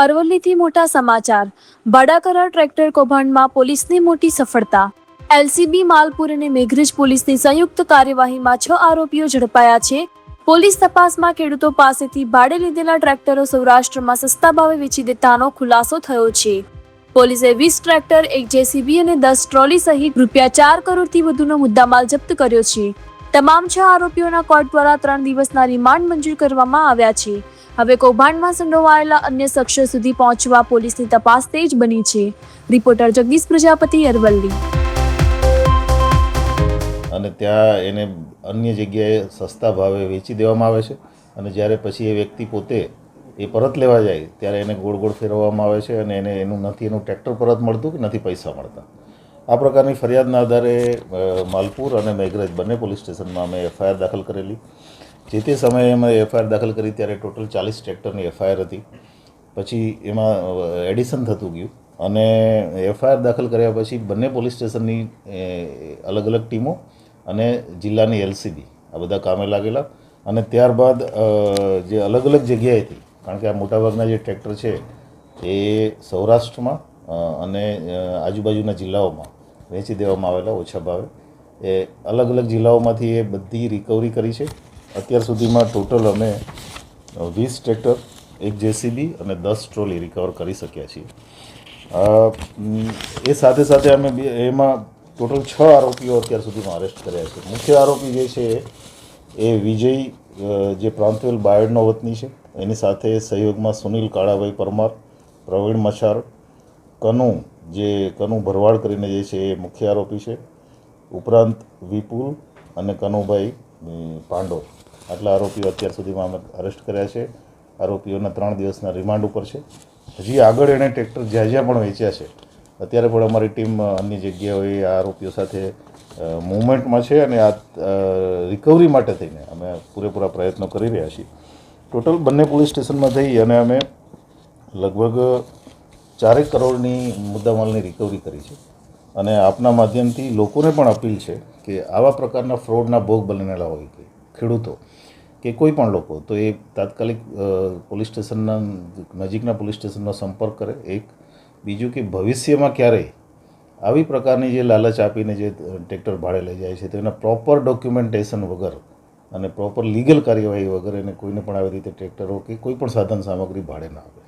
અરવલ્લીથી મોટા સમાચાર. ભાડાકરા ટ્રેક્ટર કૌભાંડમાં પોલીસની મોટી સફળતા. એલસીબી માલપુર અને મેઘરજ પોલીસની સંયુક્ત કાર્યવાહીમાં 6 આરોપીઓ ઝડપાયા છે. પોલીસ તપાસમાં ખેડૂતો પાસેથી ભાડે લીધેલા ટ્રેક્ટરો સૌરાષ્ટ્રમાં સસ્તા ભાવે વેચી દેતાનો ખુલાસો થયો છે. પોલીસે 20 ટ્રેક્ટર, એક જેસીબી અને 10 ટ્રોલી સહિત ₹4 કરોડથી વધુનો મુદ્દામાલ જપ્ત કર્યો છે. તમામ 6 આરોપીઓના કોર્ટ દ્વારા 3 દિવસના રિમાન્ડ મંજૂર કરવામાં આવ્યા છે. હવે કૌભાંડમાં સંડોવાયેલા અન્ય શખ્સો સુધી પહોંચવા પોલીસની તપાસ તેજ બની છે. રિપોર્ટર જગદીશ પ્રજાપતિ, અરવલ્લી. અને ત્યાં એને અન્ય જગ્યાએ સસ્તા ભાવે વેચી દેવામાં આવે છે અને જ્યારે પછી એ વ્યક્તિ પોતે એ પરત લેવા જાય ત્યારે એને ગોળ ગોળ ફેરવવામાં આવે છે અને એનું ટ્રેક્ટર પરત મળતું કે નથી પૈસા મળતા. આ પ્રકારની ફરિયાદના આધારે માલપુર અને મેઘરજ બંને પોલીસ સ્ટેશનમાં અમે એફઆઈઆર દાખલ કરેલી. જે તે સમયે અમે એફઆઈઆર દાખલ કરી ત્યારે ટોટલ 40 ટ્રેક્ટરની એફઆઈઆર હતી. પછી એમાં એડિશન થતું ગયું અને એફઆઈઆર દાખલ કર્યા પછી બંને પોલીસ સ્ટેશનની અલગ અલગ ટીમો અને જિલ્લાની એલસીબી આ બધા કામે લાગેલા. અને ત્યારબાદ જે અલગ અલગ જગ્યાએથી, કારણ કે આ મોટાભાગના જે ટ્રેક્ટર છે એ સૌરાષ્ટ્રમાં અને આજુબાજુના જિલ્લાઓમાં વેચી દેવામાં આવેલા ઓછા ભાવે. એ અલગ અલગ જિલ્લાઓમાંથી એ બધી રિકવરી કરી છે. અત્યાર સુધીમાં ટોટલ અમે 20 ટ્રેક્ટર, એક જેસીબી અને 10 ટ્રોલી રિકવર કરી શક્યા છીએ. એ સાથે સાથે અમે એમાં ટોટલ 6 આરોપીઓ અત્યાર સુધીમાં અરેસ્ટ કર્યા છે. મુખ્ય આરોપી જે છે એ વિજય, જે પ્રાંતવેલ બાયડનો વતની છે, એની સાથે સહયોગમાં સુનિલ કાળાભાઈ પરમાર, પ્રવીણ મચાર, કનુ ભરવાડ કરીને જે છે એ મુખ્ય આરોપી છે. ઉપરાંત વિપુલ અને કનુભાઈ પાંડો, આટલા આરોપીઓ અત્યાર સુધીમાં અમે અરેસ્ટ કર્યા છે. આરોપીઓના 3 દિવસના રિમાન્ડ ઉપર છે. હજી આગળ એણે ટ્રેક્ટર જ્યાં જ્યાં પણ વેચ્યા છે અત્યારે પણ અમારી ટીમ અન્ય જગ્યાઓએ આ આરોપીઓ સાથે મૂવમેન્ટમાં છે અને આ રિકવરી માટે થઈને અમે પૂરેપૂરા પ્રયત્નો કરી રહ્યા છીએ. ટોટલ બંને પોલીસ સ્ટેશનમાં થઈ અને અમે લગભગ 4 કરોડની મુદ્દામાલની રિકવરી કરી છે. અને આપના માધ્યમથી લોકોને પણ અપીલ છે કે આવા પ્રકારના ફ્રોડના ભોગ બનેલા હોય કે ખેડૂતો કે કોઈ પણ લોકો, તો એ તાત્કાલિક પોલીસ સ્ટેશનના નજીકના પોલીસ સ્ટેશનનો સંપર્ક કરે. એક બીજું કે ભવિષ્યમાં ક્યારેય આવી પ્રકારની જે લાલચ આપીને જે ટ્રેક્ટર ભાડે લઈ જાય છે તો એના પ્રોપર ડોક્યુમેન્ટેશન વગર અને પ્રોપર લીગલ કાર્યવાહી વગર એને કોઈને પણ આવી રીતે ટ્રેક્ટરો કે કોઈ પણ સાધન સામગ્રી ભાડે ના આપે.